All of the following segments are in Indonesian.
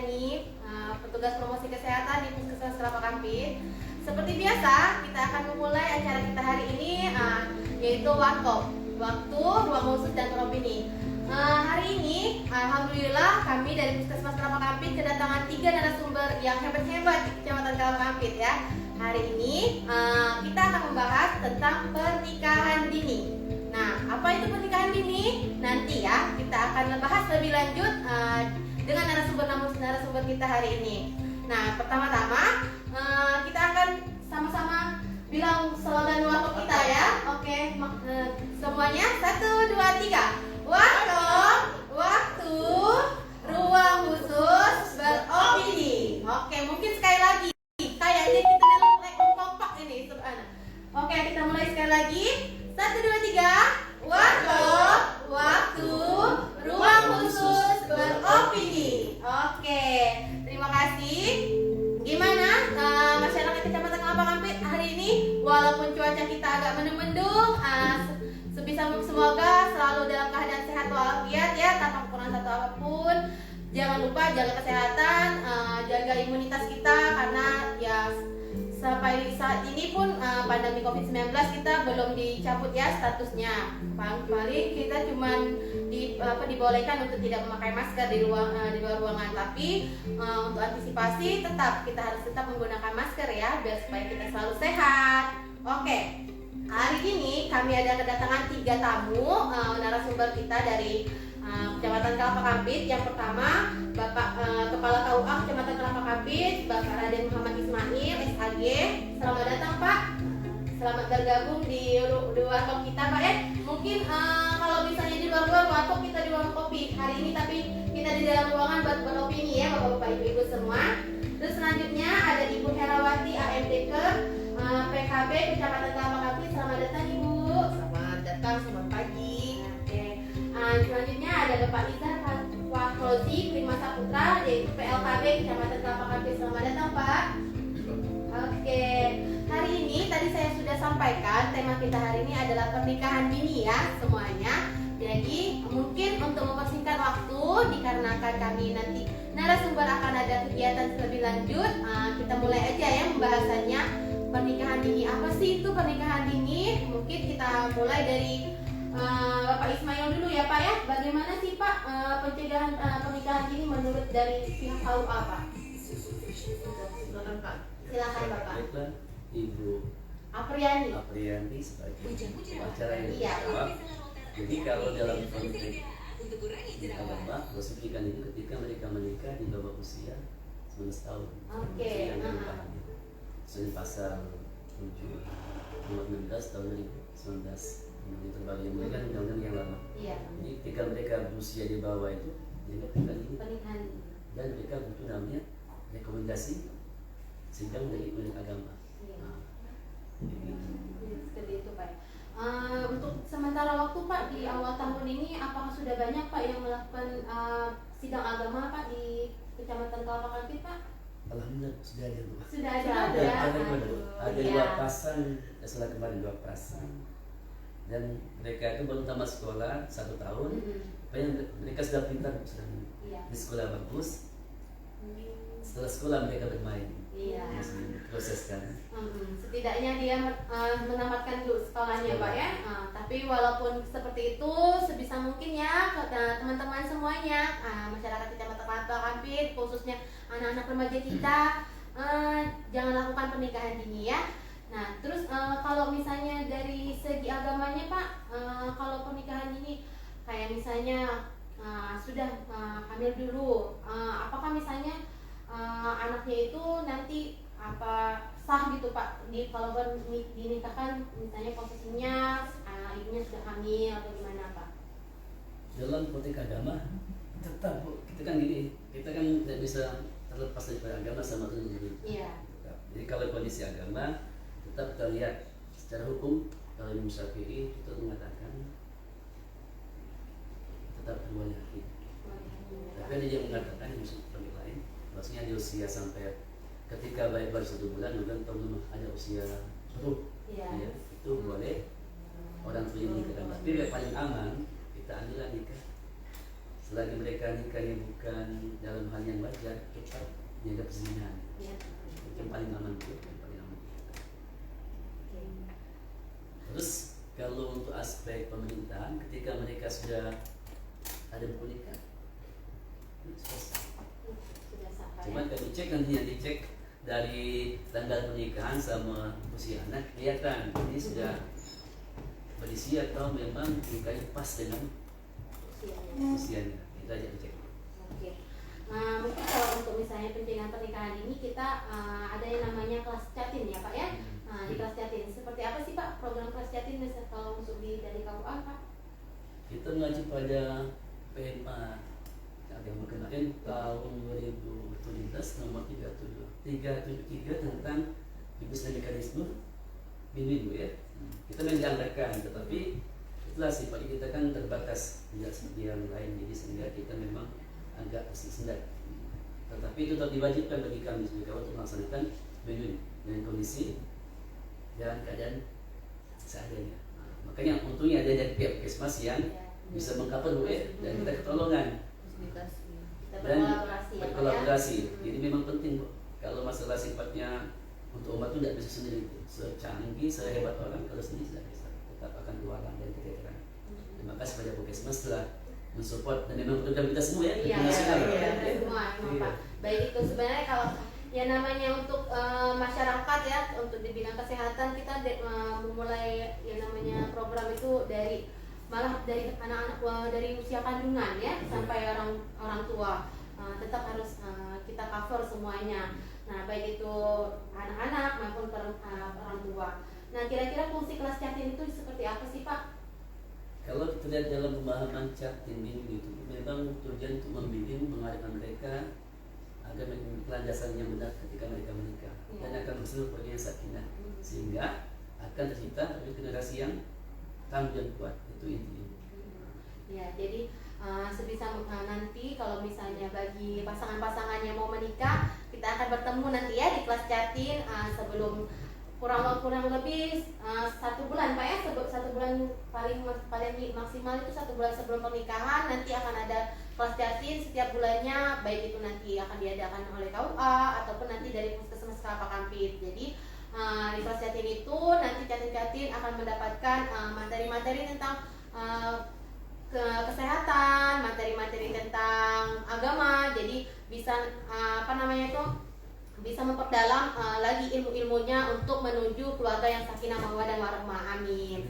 Apriyani, petugas promosi kesehatan di Puskesmas Kelapa Kampit. Seperti biasa, kita akan memulai acara kita hari ini, yaitu Warkop, waktu, ruang khusus dan opini. Hari ini, alhamdulillah kami dari Puskesmas Kelapa Kampit kedatangan 3 narasumber yang hebat-hebat di Kecamatan Kelapa Kampit ya. Hari ini kita akan membahas tentang pernikahan dini. Nah, apa itu pernikahan dini? Nanti ya kita akan bahas lebih lanjut dengan narasumber kita hari ini. Nah, pertama-tama kita akan sama-sama bilang slogan warkop kita ya. Oke, semuanya 1, 2, 3. Warkop, waktu, ruang khusus, beropini. Oke, mungkin sekali lagi. Kayaknya kita kompak ini. Oke, kita mulai sekali lagi. 1, 2, 3. Warkop, waktu, ruang khusus, beropini. Oke, terima kasih. Gimana masyarakat Kecamatan Kelapa Kampit hari ini? Walaupun cuaca kita agak mendung-mendung, semoga selalu dalam keadaan sehat walafiat ya, tanpa kekurangan satu apapun. Jangan lupa jaga kesehatan, jaga imunitas kita karena ya sampai saat ini pun pandemi COVID-19 kita belum dicabut ya statusnya. Paling kita cuman dibolehkan untuk tidak memakai masker di luar ruangan, tapi untuk antisipasi kita harus tetap menggunakan masker ya biar supaya kita selalu sehat. Oke. Hari ini kami ada kedatangan 3 tamu narasumber kita dari Kecamatan Kelapa Kampit. Yang pertama, Bapak Kepala KUA Kecamatan Kelapa Kampit, Bapak Raden Muhammad Ismail, SAG. Selamat datang Pak. Selamat bergabung di warkop kita Pak ya. Mungkin kalau misalnya di luar warkop kita di ruang kopi. Hari ini tapi kita di dalam ruangan buat beropini ya Bapak-bapak Ibu-ibu semua. Terus selanjutnya ada Ibu Herawati AMDK PKB Kecamatan Kelapa Kampit. Selamat datang Ibu. Selamat datang, selamat pagi. Oke. Selanjutnya ada Bapak Izar Fahrozi Prima Saputra yaitu PLKB Kecamatan Kelapa Kampit. Selamat datang Pak. Oke. Hari ini tadi saya sudah sampaikan tema kita hari ini adalah pernikahan dini ya semuanya. Jadi mungkin untuk mempersingkat waktu dikarenakan kami nanti narasumber akan ada kegiatan lebih lanjut, kita mulai aja ya pembahasannya. Pernikahan dini, apa sih itu pernikahan dini? Mungkin kita mulai dari Bapak Ismail dulu ya Pak ya. Bagaimana sih Pak pencegahan pernikahan dini menurut dari pihak KUA Pak? Silakan Pak. Silakan Bapak. Baiklah, Ibu Apriyani sebagai acara yang Iya. jawab. Jadi kalau dalam konteks agama, proses pernikahan itu ketika mereka menikah di bawah usia 19 tahun. Oke. Usia yang dipahami. Soal pasal 7 nomor 16 tahun 2019 yang terbaru yang mereka undang-undang yang lama. Iya. Jadi ketika mereka berusia di bawah itu jadi Pernikahan dini. dan mereka butuh namanya rekomendasi sidang dari unit agama. Iya. Nah, jadi Seperti itu Pak. Untuk sementara waktu Pak di awal tahun ini apakah sudah banyak Pak yang melakukan sidang agama Pak di Kecamatan Kelapa Kampit Pak? alhamdulillah sudah ada Bu. Sudah ada Ada, ya. ada Iya. 2 pasang setelah kemarin 2 pasang dan mereka itu baru tamat sekolah 1 tahun. Mereka sudah pintar sudah Iya. di sekolah bagus. Setelah sekolah mereka bermain. Iya. Masih proses kan. Setidaknya dia menamatkan dulu sekolahnya Pak ya. Tapi walaupun seperti itu sebisa mungkin ya teman-teman semuanya masyarakat Kecamatan Kelapa Kampit khususnya anak-anak remaja kita jangan lakukan pernikahan dini ya. Nah terus kalau misalnya dari segi agamanya Pak, kalau pernikahan dini kayak misalnya sudah hamil dulu, apakah misalnya anaknya itu nanti sah gitu Pak kalau dinikahkan misalnya posisinya ibunya sudah hamil atau gimana Pak? Dalam konteks agama tetap Bu, kita kan gini, kita kan tidak bisa terlepas dari agama sama dengan Iya. Jadi kalau kondisi agama tetap kita lihat secara hukum. Kalau Imam Syafi'i itu mengatakan tetap dua laki. Tapi ada yang mengatakan yang lebih lain, maksudnya di usia sampai ketika baru 1 bulan bukan belum ada usia penuh. Iya. Ya, itu boleh orang tua menikahkan. Tapi yang paling aman kita ambil nikah selagi mereka nikahnya bukan dalam hal yang wajar, tetap jaga perzinahan. Ya. Itu yang paling aman tuh, yang paling aman. Oke. Terus kalau untuk aspek pemerintahan, ketika mereka sudah ada buku nikah, selesai. Sudah sah, Cuma ya. kan dicek, nantinya dicek dari tanggal pernikahan sama usia anak, kelihatan ini sudah berisi atau memang nikahnya pas dengan Usianya. usianya. Itu aja dicek. Oke. Nah, mungkin kalau untuk misalnya pencegahan pernikahan ini kita ada yang namanya kelas catin ya Pak ya. Nah, di kelas catin seperti apa sih Pak program kelas catin kalau untuk dari KUA Pak? Kita mengacu pada PMA agama kemarin tahun 2017 nomor 373 tentang bibit dan mekanisme bimbing ya. Kita menjalankan, tetapi itulah sifatnya kita kan terbatas tidak seperti yang lain, jadi sehingga kita memang agak sendat. Tetapi itu tetap diwajibkan bagi kami sebagai untuk melaksanakan bimbing dengan kondisi dan keadaan seadanya. Makanya untungnya ada dari pihak Puskesmas yang bisa mengcover dan kita ketolongan Kita dan berkolaborasi ya Pak ya. berkolaborasi. Jadi memang penting Bu. Kalau masalah sifatnya untuk umat itu tidak bisa sendiri, secanggih, sehebat orang kalau sendiri tidak bisa, tetap akan keluaran dan keteteran. Terima kasih pada Puskesmas telah mensupport dan memang program kita semua ya, Iya, nasional. semua memang Pak. Baik itu sebenarnya kalau ya namanya untuk masyarakat ya, untuk di bidang kesehatan kita memulai yang namanya program itu dari malah dari anak-anak dari usia kandungan ya sampai orang tua. Tetap harus kita cover semuanya. Nah, baik itu anak-anak maupun orang tua. Nah, kira-kira fungsi kelas catin itu seperti apa sih Pak? Kalau kita lihat dalam pemahaman catin bimbing itu memang tujuan untuk membimbing, mengarahkan mereka agar memiliki landasan yang benar ketika mereka menikah dan akan menghasilkan keluarga yang sakinah sehingga akan tercipta generasi yang tangguh dan kuat. Itu intinya. Ya, jadi sebisa nanti kalau misalnya bagi pasangan-pasangan yang mau menikah, kita akan bertemu nanti ya di kelas catin sebelum kurang lebih 1 bulan Pak ya, 1 bulan paling maksimal itu 1 bulan sebelum pernikahan nanti akan ada kelas catin setiap bulannya, baik itu nanti akan diadakan oleh KUA ataupun nanti dari Puskesmas Kelapa Kampit. Jadi di kelas catin itu nanti catin-catin akan mendapatkan materi-materi tentang kesehatan, materi-materi tentang agama, jadi bisa bisa memperdalam lagi ilmu-ilmunya untuk menuju keluarga yang sakinah mawaddah warahmah. Amin.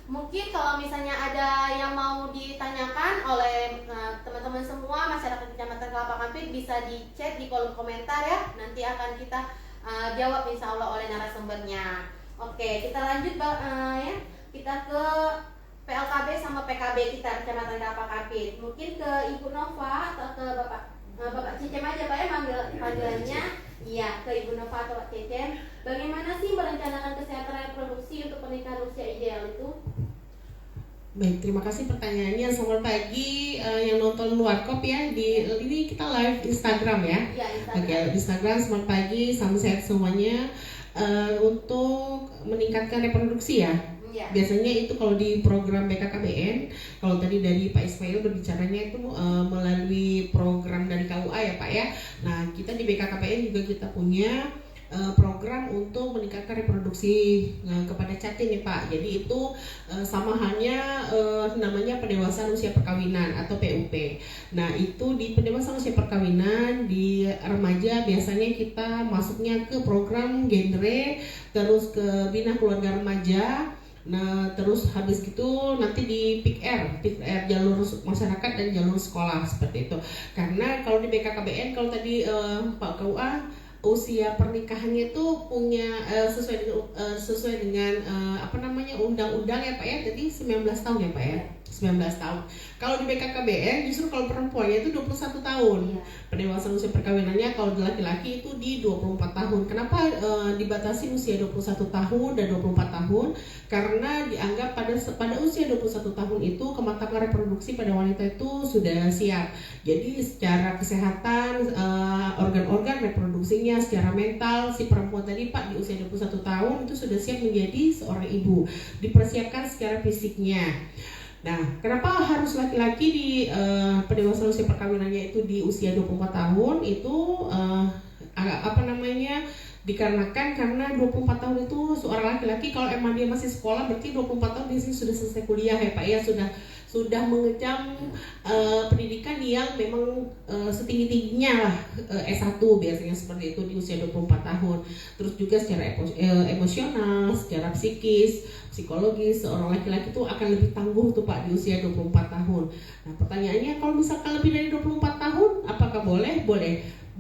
Mungkin kalau misalnya ada yang mau ditanyakan oleh teman-teman semua masyarakat Kecamatan Kelapa Kampit bisa di chat di kolom komentar ya. Nanti akan kita jawab insya Allah oleh narasumbernya. Oke, kita lanjut ya. Kita ke PLKB sama PKB kita Kecamatan Kelapa Kampit. Mungkin ke Ibu Nova atau ke Bapak Cecem aja Pak ya panggilannya. Iya, ke Ibu Nova atau Pak Cecem. Bagaimana sih merencanakan kesehatan reproduksi untuk pernikahan usia ideal itu? Baik, terima kasih pertanyaannya. Selamat pagi yang nonton Warkop ya. Ini kita live Instagram ya. Iya, Instagram. Oke, Instagram selamat pagi, salam sehat semuanya. Untuk meningkatkan reproduksi ya. Ya. Biasanya itu kalau di program BKKBN, kalau tadi dari Pak Ismail berbicaranya itu melalui program dari KUA ya Pak ya. Nah, kita di BKKBN juga kita punya program untuk meningkatkan reproduksi kepada catin nih Pak. Jadi itu sama halnya namanya pendewasaan usia perkawinan atau PUP. Nah itu di pendewasaan usia perkawinan di remaja biasanya kita masuknya ke program genre, terus ke bina keluarga remaja. Nah terus habis gitu nanti di PIK-R jalur masyarakat dan jalur sekolah seperti itu. Karena kalau di BKKBN kalau tadi Pak KUA usia pernikahannya itu punya sesuai dengan undang-undang ya Pak ya, jadi 19 tahun ya Pak ya, 19 tahun. Kalau di BKKBN justru kalau perempuannya itu 21 tahun. Pendewasaan usia perkawinannya kalau laki-laki itu di 24 tahun. Kenapa dibatasi usia 21 tahun dan 24 tahun? Karena dianggap pada usia 21 tahun itu kematangan reproduksi pada wanita itu sudah siap. Jadi secara kesehatan organ-organ reproduksinya, secara mental si perempuan tadi Pak di usia 21 tahun itu sudah siap menjadi seorang ibu. Dipersiapkan secara fisiknya. Nah, kenapa harus laki-laki di pendewasaan usia perkawinannya itu di usia 24 tahun itu dikarenakan karena 24 tahun itu seorang laki-laki kalau emang dia masih sekolah berarti 24 tahun dia sudah selesai kuliah ya Pak ya, sudah mengecam pendidikan yang memang setinggi-tingginya lah, S1 biasanya seperti itu di usia 24 tahun. Terus juga secara emosional, secara psikis, psikologis seorang laki-laki itu akan lebih tangguh tuh Pak di usia 24 tahun. Nah, pertanyaannya kalau misalkan lebih dari 24 tahun apakah boleh?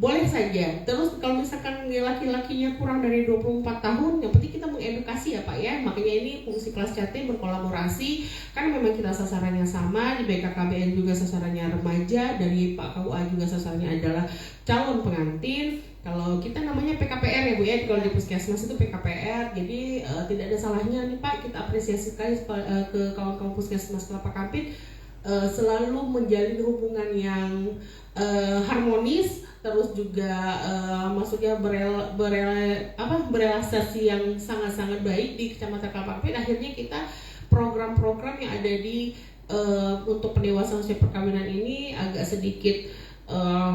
Boleh saja. Terus kalau misalkan laki-lakinya kurang dari 24 tahun, yang penting kita mengedukasi ya Pak ya. Makanya ini fungsi kelas chatting berkolaborasi karena memang kita sasarannya sama. Di BKKBN juga sasarannya remaja, dari Pak KUA juga sasarannya adalah calon pengantin. Kalau kita namanya PKPR ya Bu ya, kalau di puskesmas itu PKPR. Jadi tidak ada salahnya nih Pak, kita apresiasi sekali ke kawan-kawan puskesmas Kelapa Kampit selalu menjalin hubungan yang harmonis, terus juga maksudnya berrealisasi yang sangat-sangat baik di Kecamatan Kelapa Kampit. Akhirnya kita program-program yang ada di untuk pendewasaan usia perkawinan ini agak sedikit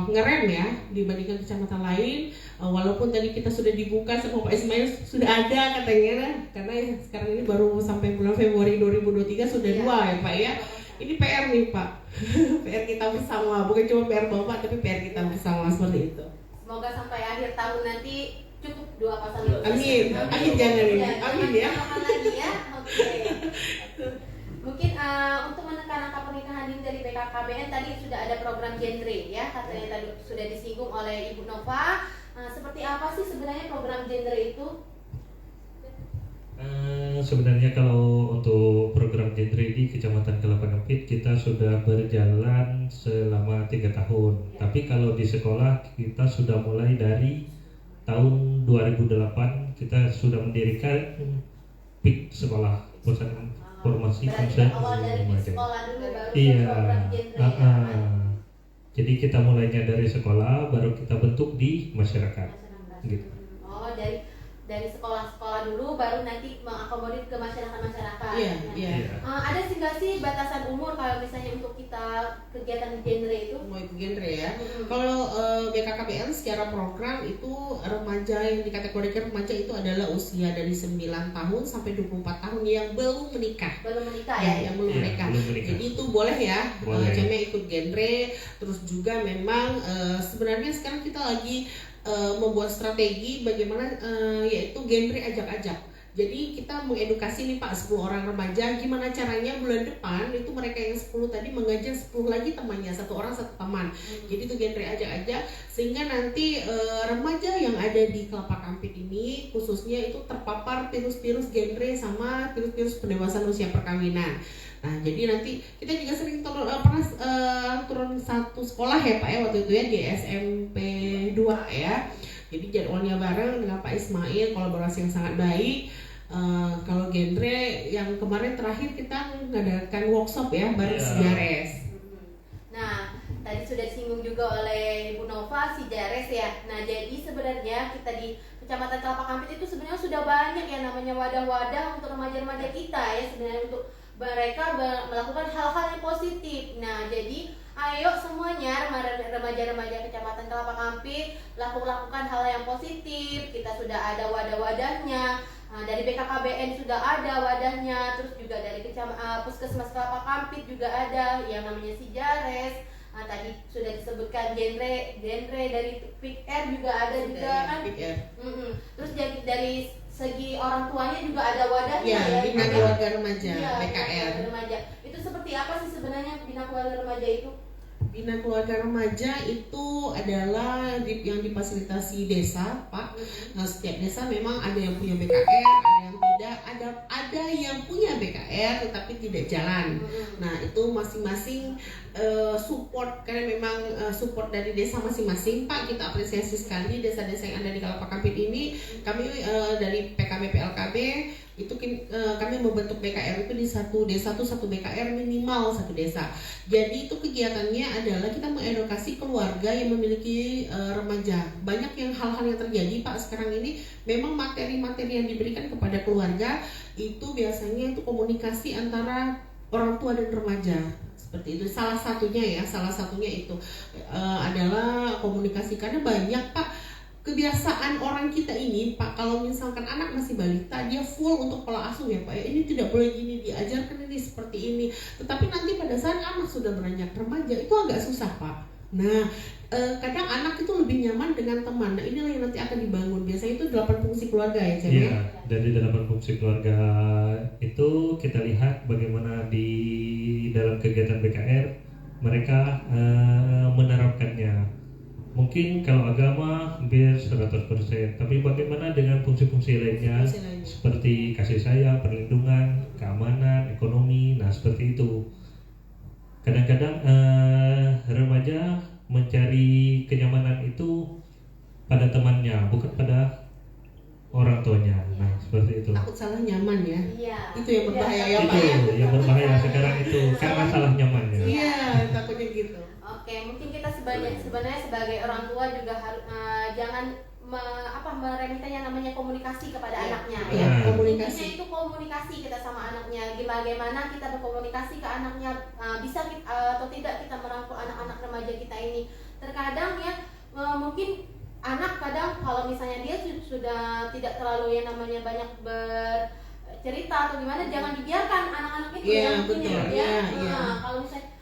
ngerem ya dibandingkan kecamatan lain, walaupun tadi kita sudah dibuka sama Pak Ismail sudah ada katanya, karena sekarang ini baru sampai bulan Februari 2023 sudah dua ya Pak ya. Ini PR nih Pak, PR kita bersama, bukan cuma PR Bapak tapi PR kita bersama seperti itu. Semoga sampai akhir tahun nanti cukup 2 pasangan. Amin, jangan ini, amin ya. Lagi ya, oke. Mungkin untuk menekan angka pernikahan dini dari BKKBN tadi sudah ada program genre ya, katanya tadi sudah disinggung oleh Ibu Nova. Seperti apa sih sebenarnya program genre itu? Sebenarnya kalau untuk program genre di Kecamatan Kelapa Kampit kita sudah berjalan selama 3 tahun. Tapi kalau di sekolah kita sudah mulai dari tahun 2008 kita sudah mendirikan PIK sekolah, pusat informasi konsep remaja. Iya. Jadi kita mulainya dari sekolah, baru kita bentuk di masyarakat. Gitu. Oh, dari sekolah-sekolah dulu baru nanti mengakomodir ke masyarakat. Iya. Ada sih nggak sih batasan umur kalau misalnya untuk kita kegiatan genre itu? Mau ikut genre ya. Kalau BKKBN secara program itu remaja yang dikategorikan remaja itu adalah usia dari 9 tahun sampai 24 tahun yang belum menikah. Belum menikah ya? Yang belum menikah. Jadi itu boleh ya. Cuma ikut genre. Terus juga memang sebenarnya sekarang kita lagi membuat strategi bagaimana yaitu genre ajak-ajak. Jadi kita mengedukasi nih Pak 10 orang remaja gimana caranya bulan depan itu mereka yang 10 tadi mengajak 10 lagi temannya, 1 orang 1 teman. Jadi itu genre ajak-ajak sehingga nanti remaja yang ada di Kelapa Kampit ini khususnya itu terpapar virus-virus genre sama virus-virus pendewasaan usia perkawinan. Nah, jadi nanti kita juga sering pernah turun satu sekolah ya Pak ya waktu itu ya di SMP 2 ya. Jadi jadwalnya bareng dengan Pak Ismail, kolaborasi yang sangat baik. Kalau genre yang kemarin terakhir kita mengadakan workshop ya bareng Sijares. Nah, tadi sudah disinggung juga oleh Ibu Nova Sijares ya. Nah, jadi sebenarnya kita di Kecamatan Kelapa Kampit itu sebenarnya sudah banyak ya namanya wadah-wadah untuk remaja-remaja kita ya sebenarnya untuk mereka melakukan hal-hal yang positif. Nah, jadi ayo semuanya remaja-remaja Kecamatan Kelapa Kampit lakukan hal yang positif. Kita sudah ada wadah-wadahnya. Dari BKKBN sudah ada wadahnya, terus juga dari Puskesmas Kelapa Kampit juga ada yang namanya Sijares. Tadi sudah disebutkan genre dari PIK-R juga ada juga kan. Terus dari segi orang tuanya juga ada wadahnya ya. Bina Keluarga Remaja, BKR. Itu seperti apa sih sebenarnya Bina Keluarga Remaja itu? Bina Keluarga Remaja itu adalah yang difasilitasi desa, Pak. Nah, setiap desa memang ada yang punya BKR, ada yang tidak, ada yang punya BKR tetapi tidak jalan. Nah, itu masing-masing support karena memang support dari desa masing-masing, Pak. Kita apresiasi sekali desa-desa yang ada di Kelapa Kampit ini. Kami dari PKB PLKB itu kami membentuk BKR itu di satu desa tuh satu BKR minimal satu desa. Jadi itu kegiatannya adalah kita mengedukasi keluarga yang memiliki remaja. Banyak yang hal-hal yang terjadi Pak sekarang ini memang materi-materi yang diberikan kepada keluarga itu biasanya itu komunikasi antara orang tua dan remaja seperti itu. Salah satunya itu adalah komunikasi, karena banyak Pak kebiasaan orang kita ini Pak, kalau misalkan anak masih balita dia full untuk pola asuh ya Pak ya, ini tidak boleh gini, diajarkan ini seperti ini, tetapi nanti pada saat anak sudah beranjak remaja itu agak susah Pak. Nah kadang anak itu lebih nyaman dengan teman. Nah inilah yang nanti akan dibangun, biasanya itu 8 fungsi keluarga ya Cem. Iya, dari 8 fungsi keluarga itu kita lihat bagaimana di dalam kegiatan BKR mereka menerapkannya. Mungkin kalau agama hampir 100%, tapi bagaimana dengan fungsi-fungsi lainnya seperti kasih sayang, perlindungan, keamanan, ekonomi, nah seperti itu. Kadang-kadang remaja mencari kenyamanan itu pada temannya, bukan pada orang tuanya. Nah seperti itu. Takut salah nyaman ya. Iya. Itu yang berbahaya ya Pak Itu ya. yang berbahaya sekarang itu karena salah nyamannya. Iya, takutnya gitu. Oke, mungkin kita sebenarnya sebagai orang tua juga harus jangan meremehkan yang namanya komunikasi kepada anaknya. Iya, komunikasi. Intinya itu komunikasi kita sama anaknya. Bagaimana kita berkomunikasi ke anaknya, bisa atau tidak kita merangkul anak-anak remaja kita ini. Terkadang ya mungkin anak kadang kalau misalnya dia sudah tidak terlalu yang namanya banyak bercerita atau gimana, jangan dibiarkan anak-anak itu yang mungkin kalau misalnya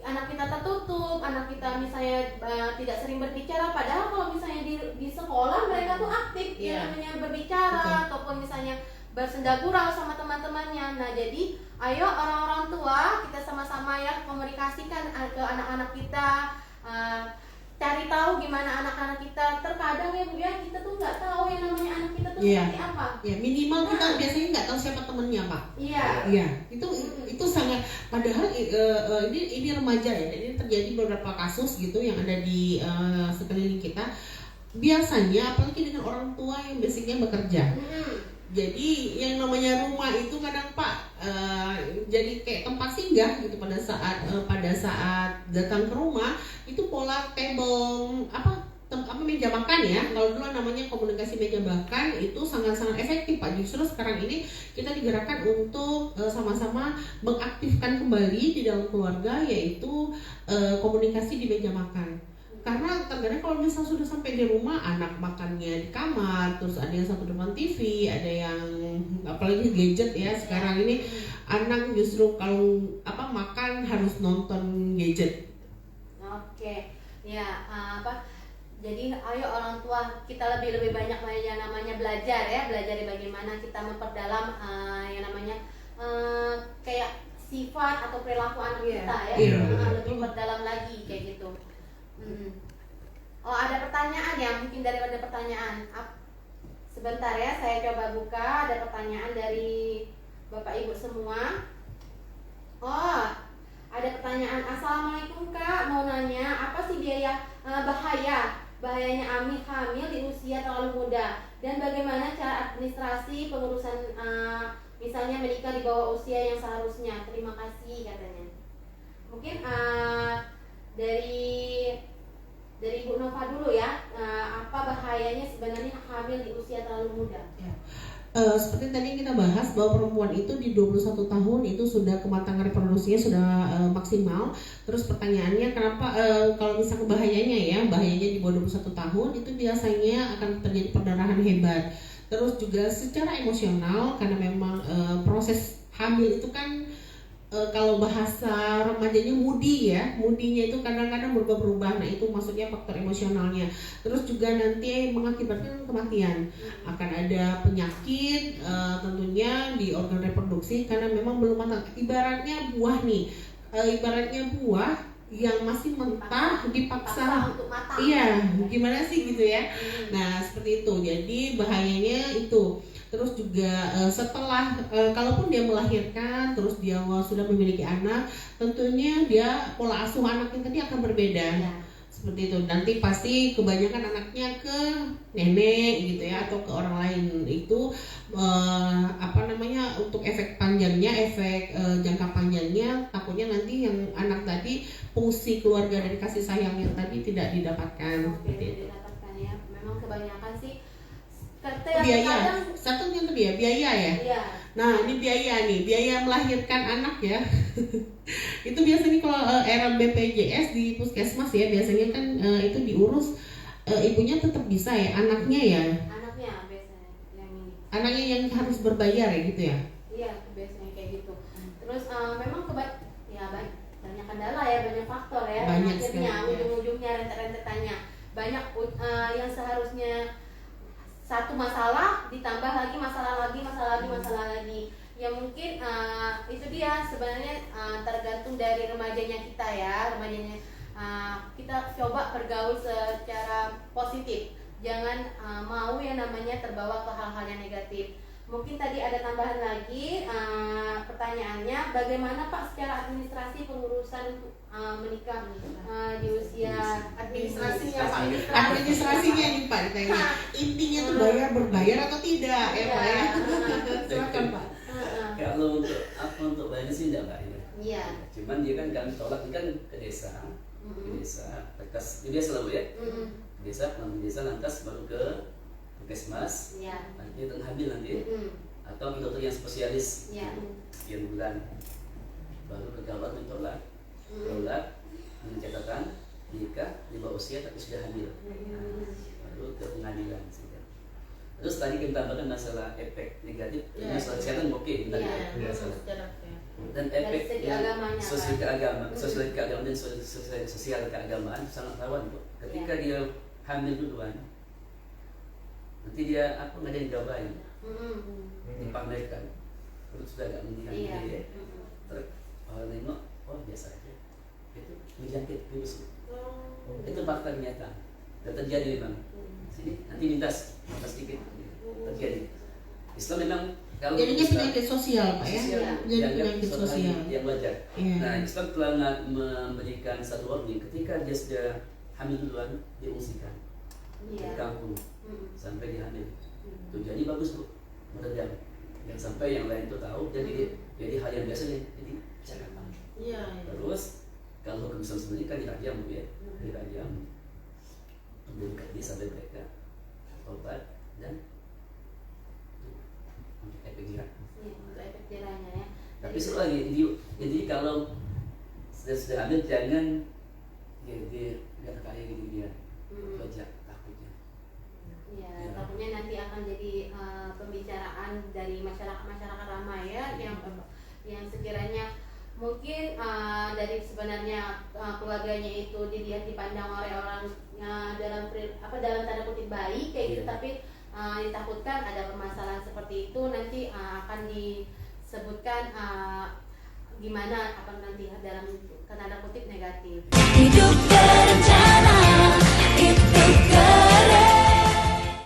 anak kita tertutup, anak kita misalnya tidak sering berbicara, padahal kalau misalnya di sekolah mereka tuh aktif yang namanya berbicara ataupun misalnya bersenda gurau sama teman-temannya. Nah jadi ayo orang-orang tua kita sama-sama ya komunikasikan ke anak-anak kita, cari tahu gimana anak-anak kita. Terkadang ya Bu ya, kita tuh nggak tahu yang namanya anak kita tuh seperti apa. Ya minimal kita biasanya nggak tahu siapa temennya Pak. Iya. Itu sangat. Padahal ini remaja ya, ini terjadi beberapa kasus gitu yang ada di sekeliling kita. Biasanya apalagi dengan orang tua yang basicnya bekerja. Jadi yang namanya rumah itu kadang Pak jadi kayak tempat singgah gitu pada saat datang ke rumah itu pola table meja makan ya. Kalau dulu namanya komunikasi meja makan itu sangat-sangat efektif Pak. Justru sekarang ini kita digerakkan untuk sama-sama mengaktifkan kembali di dalam keluarga, yaitu komunikasi di meja makan. Karena terkadang kalau misalnya sudah sampai di rumah, anak makannya di kamar, terus ada yang satu depan TV, ada yang apalagi gadget ya sekarang ini, anak justru kalau makan harus nonton gadget. Oke, ya jadi ayo orang tua kita lebih banyak yang namanya belajar di bagaimana kita memperdalam yang namanya kayak sifat atau perilaku anak kita ya, lebih perdalam lagi kayak gitu. Oh ada pertanyaan ya, mungkin daripada pertanyaan sebentar ya, saya coba buka. Ada pertanyaan dari Bapak Ibu semua. Oh ada pertanyaan. Assalamualaikum Kak, mau nanya apa sih bahayanya hamil di usia terlalu muda, dan bagaimana cara administrasi pengurusan misalnya menikah di bawah usia yang seharusnya. Terima kasih katanya. Mungkin dari Bu Nova dulu ya, apa bahayanya sebenarnya hamil di usia terlalu muda? Seperti tadi yang kita bahas bahwa perempuan itu di 21 tahun itu sudah kematangan reproduksinya sudah maksimal. Terus pertanyaannya kenapa kalau misalnya bahayanya di bawah 21 tahun itu biasanya akan terjadi perdarahan hebat. Terus juga secara emosional karena memang proses hamil itu kan kalau bahasa remajanya mudinya itu kadang-kadang berubah-berubah. Nah itu maksudnya faktor emosionalnya. Terus juga nanti mengakibatkan kematian. Akan ada penyakit tentunya di organ reproduksi karena memang belum matang. Ibaratnya buah yang masih mentah dipaksa untuk matang. Iya, gimana sih gitu ya. Nah seperti itu. Jadi bahayanya itu. Terus juga setelah kalaupun dia melahirkan, terus dia sudah memiliki anak, tentunya dia pola asuh anaknya tadi akan berbeda. Seperti itu. Nanti pasti kebanyakan anaknya ke nenek gitu ya, atau ke orang lain. Itu untuk efek panjangnya, jangka panjangnya, takutnya nanti yang anak tadi fungsi keluarga dari kasih sayang yang tadi tidak didapatkan. Didapatkan ya. Memang kebanyakan sih biaya. Satunya itu dia biaya ya. Iya. Nah, ini biaya nih, biaya melahirkan anak ya. Itu biasanya kalau era BPJS di puskesmas ya, biasanya kan itu diurus ibunya tetap bisa ya, anaknya ya. Anaknya biasanya yang ini. Anaknya yang harus berbayar ya gitu ya. Iya, biasanya kayak gitu. Terus memang banyak kendala ya, banyak faktor ya. Banyak Akhirnya sekali, ya. ujung-ujungnya rentetannya banyak yang seharusnya satu masalah ditambah lagi masalah lagi. Ya mungkin itu dia sebenarnya tergantung dari remajanya kita ya, kita coba bergaul secara positif. Jangan mau yang namanya terbawa ke hal-hal yang negatif. Mungkin tadi ada tambahan lagi pertanyaannya, bagaimana Pak secara administrasi pengurusan menikah di usia Administrasinya, Pak. Administrasinya nih Pak ditanya. Intinya tuh berbayar atau tidak ya Pak ya. Silakan Pak. Kalau untuk bayar sih enggak bayar. Iya. Cuman dia kan kami tolak kan ke desa, lantas dia selalu ya, ke desa lantas baru ke puskesmas, Iya. nanti tengah hamil nanti, atau dokter yang spesialis Iya. sekian bulan, baru ke gawat mentolak, mencatatkan nikah di bawah usia tapi sudah hamil, baru ke pengadilan. Terus tadi kita tambahkan masalah efek negatif, Iya. masalah kesehatan oke, benar Iya. ya. Dan Dari efek segi yang agamanya, sosial Pak. keagamaan, dan sosial keagamaan sangat rawan kok. Ketika dia hamil duluan, nanti dia nggak ada yang gawain, dipamerkan, perut sudah nggak mendingan Iya. dia. Terus orang nengok, oh biasa aja, itu menjangkit virus. Itu fakta nyata, dan terjadi memang. Sini nanti lintas sedikit terjadi. Islam memang kalau Jadinya Islam- penyakit sosial Pak ya. Sosial. Jadi dianggap penyakit suatu hal sosial. yang wajar. Iya. Nah, Islam telah memberikan satu warning ketika dia sudah hamil duluan, diungsikan Iya. di kampung sampai dia hamil. Tujuannya bagus bu, meredam. Yang sampai yang lain itu tahu, jadi hal yang biasa nih, jadi jangan panik. Iya. Terus kalau kemisal sebenarnya kan dirajam bu ya, dirajam untuk dia sampai mereka obat dan efek jerak. Iya, untuk efek jerahnya ya. Tapi sekali lagi, jadi kalau sudah hamil jangan dia nggak kayak gitu dia belajar takutnya. Iya, Ya. takutnya nanti akan jadi pembicaraan dari masyarakat ramai ya, yang sekiranya mungkin dari sebenarnya keluarganya itu dipandang oleh orang dalam tanda kutip baik kayak gitu, tapi ditakutkan ada permasalahan seperti itu nanti akan disebutkan gimana nanti dalam tanda kutip negatif. Hidup